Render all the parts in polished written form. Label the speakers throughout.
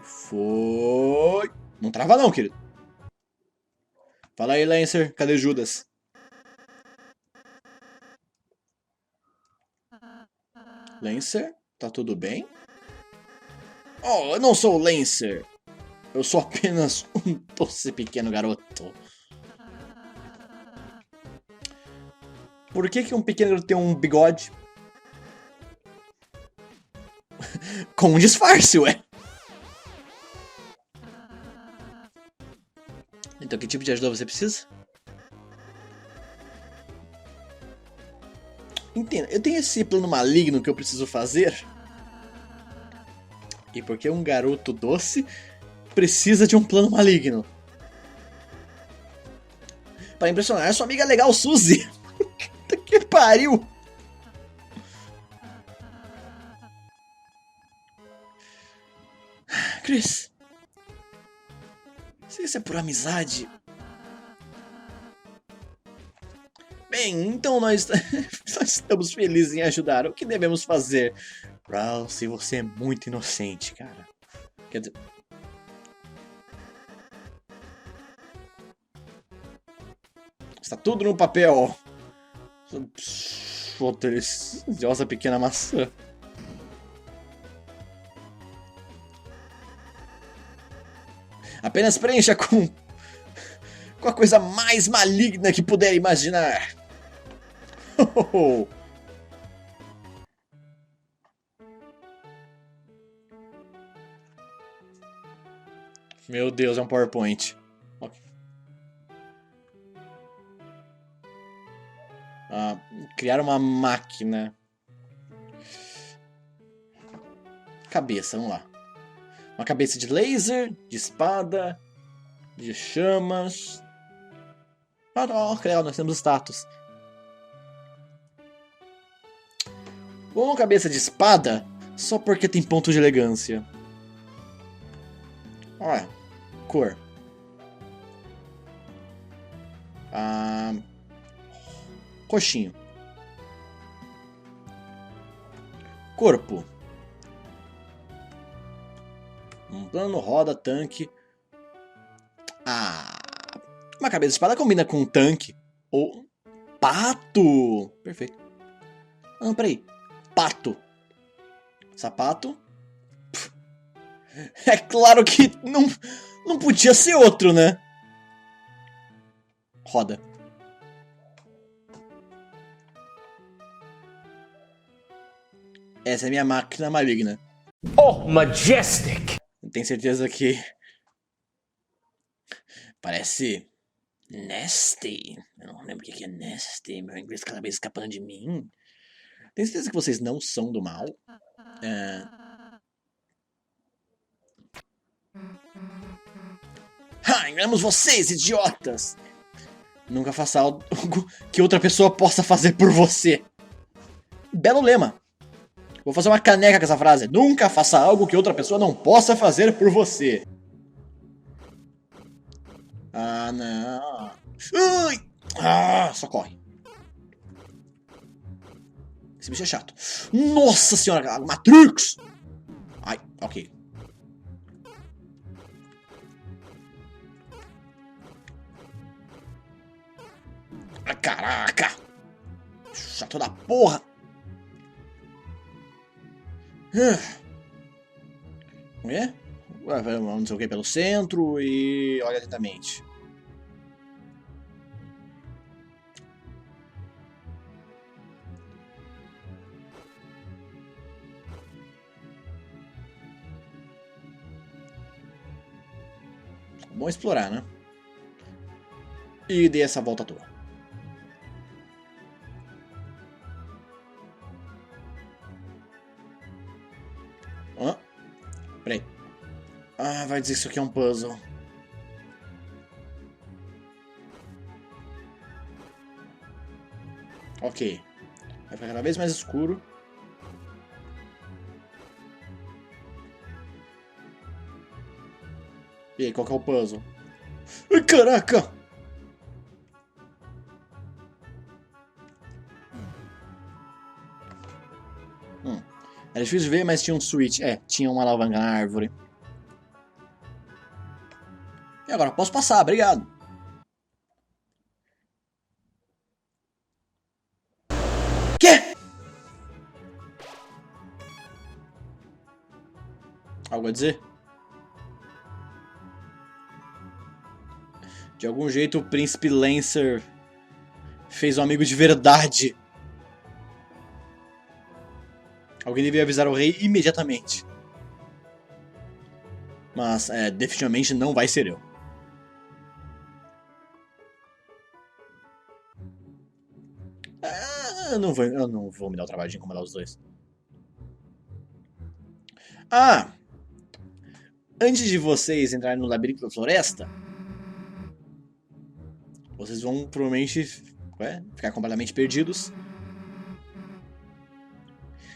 Speaker 1: Foi. Não trava não, querido. Fala aí, Lancer. Cadê Judas? Lancer? Tá tudo bem? Oh, eu não sou o Lancer. Eu sou apenas um doce pequeno garoto. Por que um pequeno garoto tem um bigode? Com um disfarce, ué. Então, que tipo de ajuda você precisa? Entenda, eu tenho esse plano maligno que eu preciso fazer. E por que um garoto doce precisa de um plano maligno? Para impressionar sua amiga legal, Suzy. Que pariu! Chris, se isso é por amizade... Bem, então nós estamos felizes em ajudar. O que devemos fazer? Ralsei, você é muito inocente, cara. Quer dizer... Está tudo no papel. Sua deliciosa pequena maçã. Apenas preencha com a coisa mais maligna que puder imaginar. Meu Deus, é um PowerPoint. Criar uma máquina. Cabeça, vamos lá. Uma cabeça de laser, de espada, de chamas. Legal, nós temos status. Bom, cabeça de espada, só porque tem ponto de elegância. Olha, cor. Coxinho. Corpo. Um plano, roda, tanque. Uma cabeça de espada combina com um tanque. Ou pato. Perfeito. Não, peraí. Pato. Sapato. É claro que não podia ser outro, né? Roda. Essa é a minha máquina maligna.
Speaker 2: Oh, majestic!
Speaker 1: Tenho certeza que... Parece... nasty. Eu não lembro o que é nasty. Meu inglês cada vez escapando de mim. Tenho certeza que vocês não são do mal. Enganamos vocês, idiotas! Nunca faça algo que outra pessoa possa fazer por você. Belo lema. Vou fazer uma caneca com essa frase. Nunca faça algo que outra pessoa não possa fazer por você. Não. Ai! Socorre. Esse bicho é chato. Nossa senhora, Matrix! Ai, ok. Caraca! Chato da porra! É? Não sei o que pelo centro e olha atentamente. Bom explorar, né? E dei essa volta toda. Peraí. Vai dizer que isso aqui é um puzzle. Ok. Vai ficar cada vez mais escuro. E aí, qual que é o puzzle? Ai, caraca! Era difícil de ver, mas tinha um switch. Tinha uma alavanca na árvore. E agora posso passar, obrigado. Quê? Algo a dizer? De algum jeito o príncipe Lancer fez um amigo de verdade. Alguém devia avisar o rei imediatamente. Mas, definitivamente não vai ser eu. Eu não vou me dar o trabalho de incomodar os dois. Ah! Antes de vocês entrarem no labirinto da floresta, vocês vão provavelmente ficar completamente perdidos.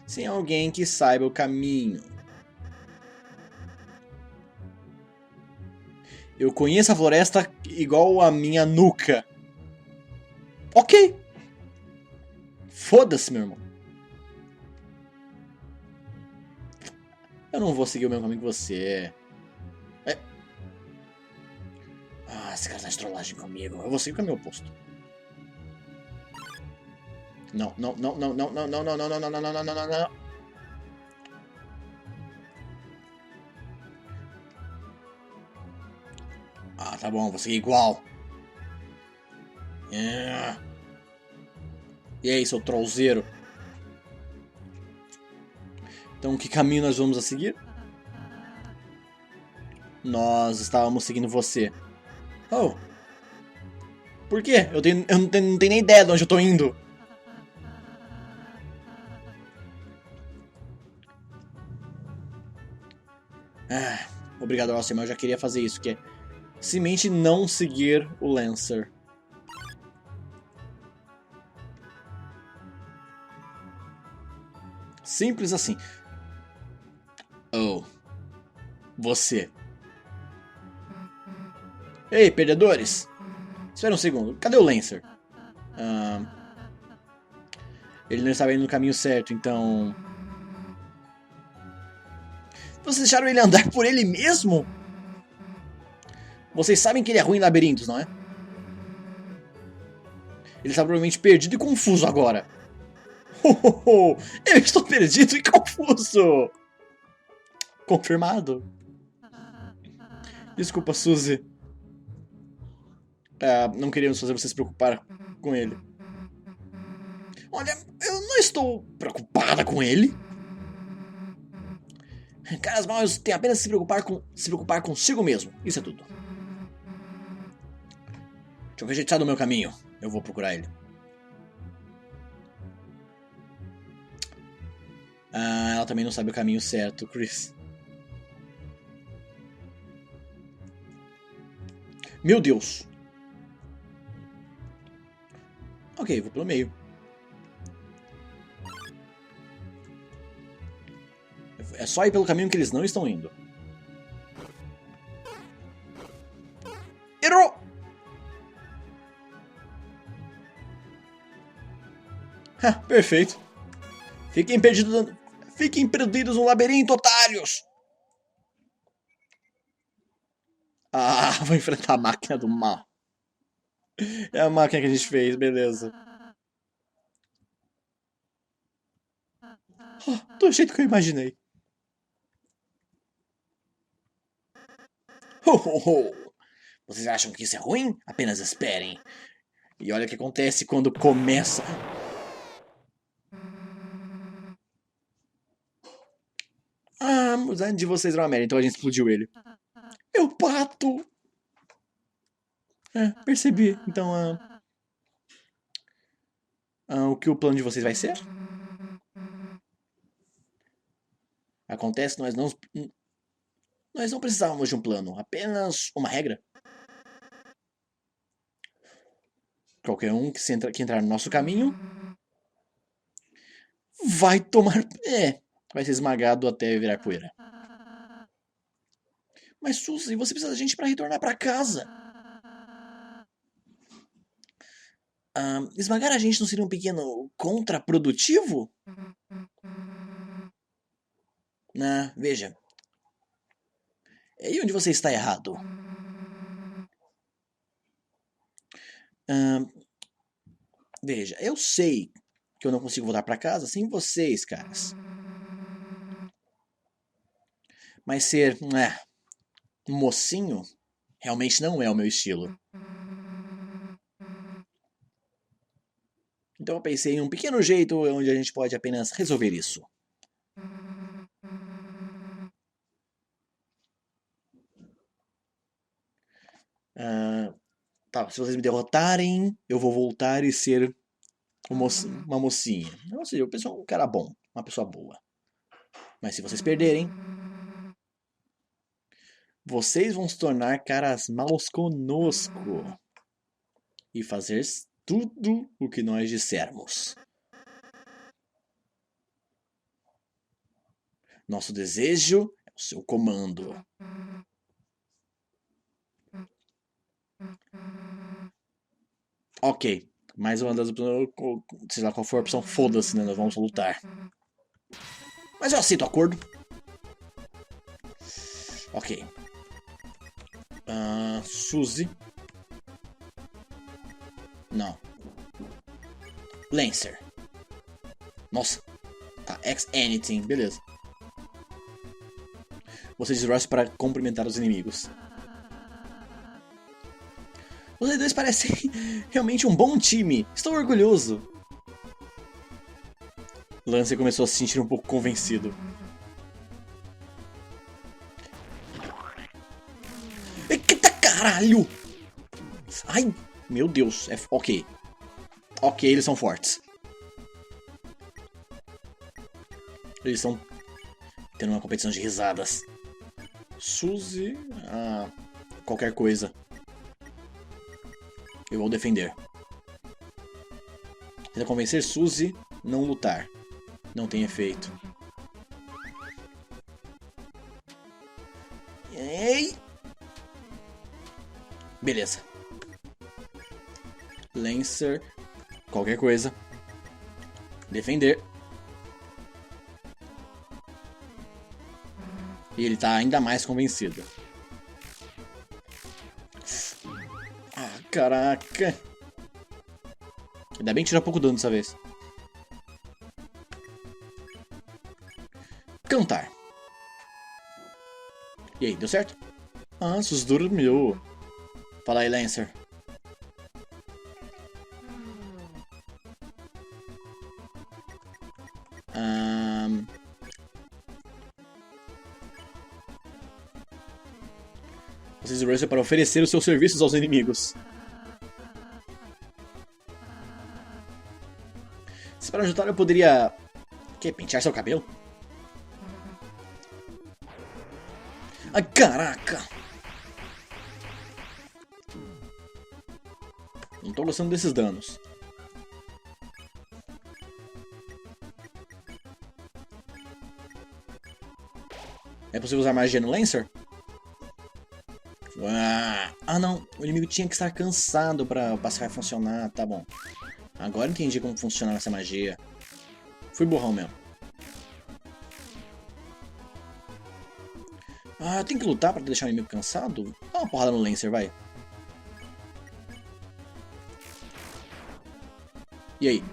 Speaker 1: Sem alguém que saiba o caminho. Eu conheço a floresta igual a minha nuca. Ok. Foda-se, meu irmão. Eu não vou seguir o mesmo caminho que você. Esse cara tá de trollagem comigo. Eu vou seguir o caminho oposto. Não, não, não, não, não, não, não, não, não, não, não, não, não, não, não, não. Tá bom, vou seguir igual. E aí, seu trollzeiro? Então, que caminho nós vamos a seguir? Nós estávamos seguindo você. Oh. Por quê? Eu não tenho nem ideia de onde eu tô indo. Obrigado, Alcem, mas eu já queria fazer isso, que é simplesmente não seguir o Lancer. Simples assim. Oh. Você. Ei, perdedores! Espera um segundo. Cadê o Lancer? Ele não estava indo no caminho certo, então... Vocês deixaram ele andar por ele mesmo? Vocês sabem que ele é ruim em labirintos, não é? Ele está provavelmente perdido e confuso agora. Eu estou perdido e confuso! Confirmado. Desculpa, Suzy. Não queríamos fazer você se preocupar com ele. Olha, eu não estou preocupada com ele. Caras maus têm apenas que se preocupar consigo mesmo. Isso é tudo. De qualquer jeito, sai do meu caminho. Eu vou procurar ele. Ela também não sabe o caminho certo, Chris. Meu Deus. Ok, vou pelo meio. É só ir pelo caminho que eles não estão indo. Errou! Perfeito. Fiquem perdidos no labirinto, otários! Vou enfrentar a máquina do mal. É a máquina que a gente fez, beleza. Do jeito que eu imaginei. Vocês acham que isso é ruim? Apenas esperem. E olha o que acontece quando começa... Antes de vocês eram uma merda, então a gente explodiu ele. Eu pato! Percebi. Então, o que o plano de vocês vai ser? Acontece, nós não precisávamos de um plano, apenas uma regra. Qualquer um que entrar no nosso caminho vai vai ser esmagado até virar poeira. Mas Suzy, você precisa da gente para retornar para casa. Esmagar a gente não seria um pequeno contraprodutivo? Veja. E onde você está errado? Veja, eu sei que eu não consigo voltar pra casa sem vocês, caras. Mas ser um mocinho realmente não é o meu estilo. Então eu pensei em um pequeno jeito onde a gente pode apenas resolver isso. Tá, se vocês me derrotarem, eu vou voltar e ser uma mocinha. Ou seja, eu penso um cara bom, uma pessoa boa. Mas se vocês perderem, vocês vão se tornar caras maus conosco e fazer tudo o que nós dissermos. Nosso desejo é o seu comando. Ok, mais uma das opções, sei lá qual for a opção, foda-se, né? Nós vamos lutar. Mas eu aceito o acordo. Ok. Suzy. Não. Lancer. Nossa. Tá, X-Anything, beleza. Você diz Ross para cumprimentar os inimigos. Vocês dois parecem realmente um bom time. Estou orgulhoso. Lancer começou a se sentir um pouco convencido. Eita caralho! Ai, meu Deus. Ok. Ok, eles são fortes. Eles estão tendo uma competição de risadas. Suzy... qualquer coisa. Eu vou defender. Tenta convencer Suzy não lutar. Não tem efeito. Ei! Beleza. Lancer. Qualquer coisa. Defender. E ele tá ainda mais convencido. Caraca. Ainda bem que tira pouco dano dessa vez. Cantar. E aí, deu certo? Sus dormiu. Fala aí, Lancer. Vocês Russell para oferecer os seus serviços aos inimigos. Se para ajudar eu poderia... pentear seu cabelo? Ai, caraca! Não tô gostando desses danos. É possível usar magia no Lancer? Não. O inimigo tinha que estar cansado pra pacificar funcionar. Tá bom. Agora entendi como funciona essa magia. Fui burrão mesmo. Eu tenho que lutar pra deixar o inimigo cansado? Dá uma porrada no Lancer, vai. E aí?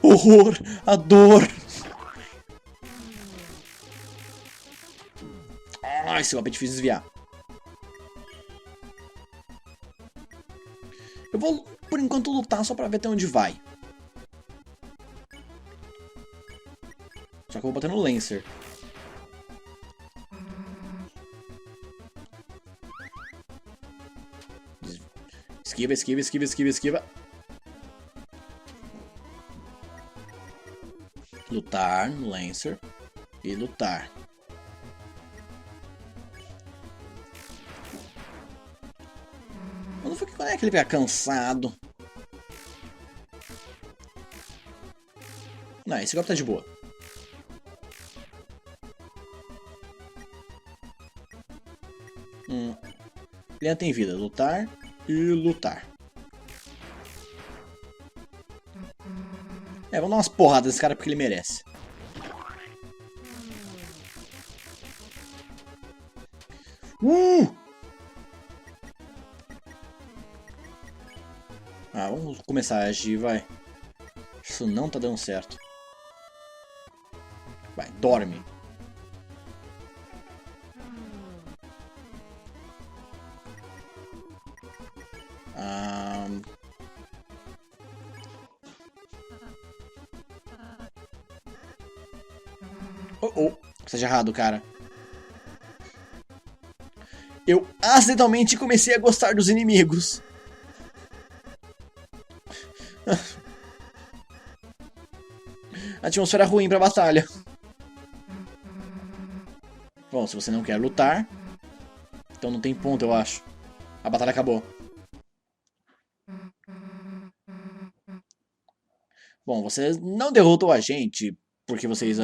Speaker 1: Horror! A dor! Esse golpe é difícil de desviar. Eu vou, por enquanto, lutar só pra ver até onde vai. Só que eu vou botar no Lancer. Esquiva, esquiva, esquiva, esquiva, esquiva. Lutar no Lancer. E lutar. Quando é que ele fica cansado? Não, esse golpe tá de boa. Ele ainda tem vida. Lutar e lutar. Vamos dar umas porradas nesse cara porque ele merece. começar a agir, vai. Isso não tá dando certo. Vai, dorme. Oh, está de errado, cara. Eu acidentalmente comecei a gostar dos inimigos. Atmosfera ruim pra batalha. Bom, se você não quer lutar, então não tem ponto, eu acho. A batalha acabou. Bom, vocês não derrotou a gente, porque vocês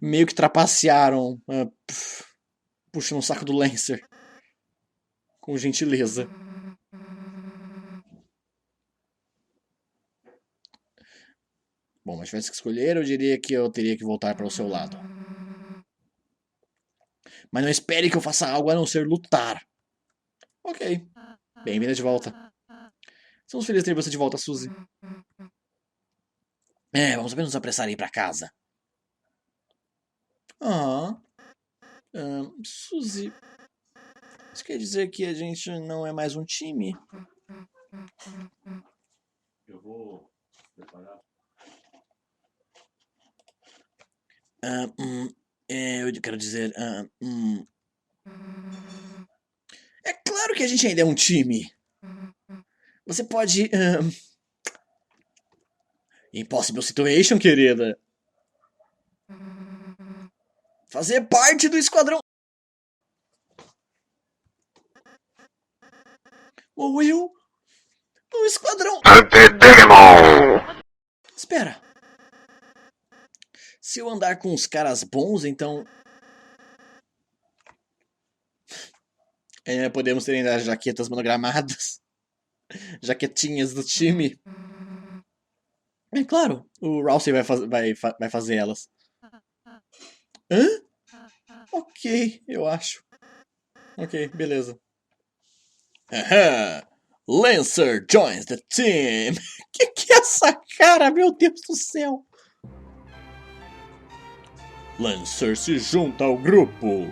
Speaker 1: meio que trapacearam, puxando o saco do Lancer. Com gentileza. Bom, mas se tivesse que escolher, eu diria que eu teria que voltar para o seu lado. Mas não espere que eu faça algo a não ser lutar. Ok. Bem-vinda de volta. Estamos felizes de ter você de volta, Suzy. Vamos apenas nos apressar e ir pra casa. Suzy. Isso quer dizer que a gente não é mais um time? Eu vou preparar. Eu quero dizer. É claro que a gente ainda é um time. Você pode. Impossible Situation, querida. Fazer parte do esquadrão. Ou eu. No esquadrão. Espera. Se eu andar com os caras bons, então. Podemos ter ainda as jaquetas monogramadas. Jaquetinhas do time. É claro, o Rousey vai fazer elas. Hã? Ok, eu acho. Ok, beleza. Aham. Lancer joins the team. Que é essa cara, meu Deus do céu? Lancer se junta ao grupo.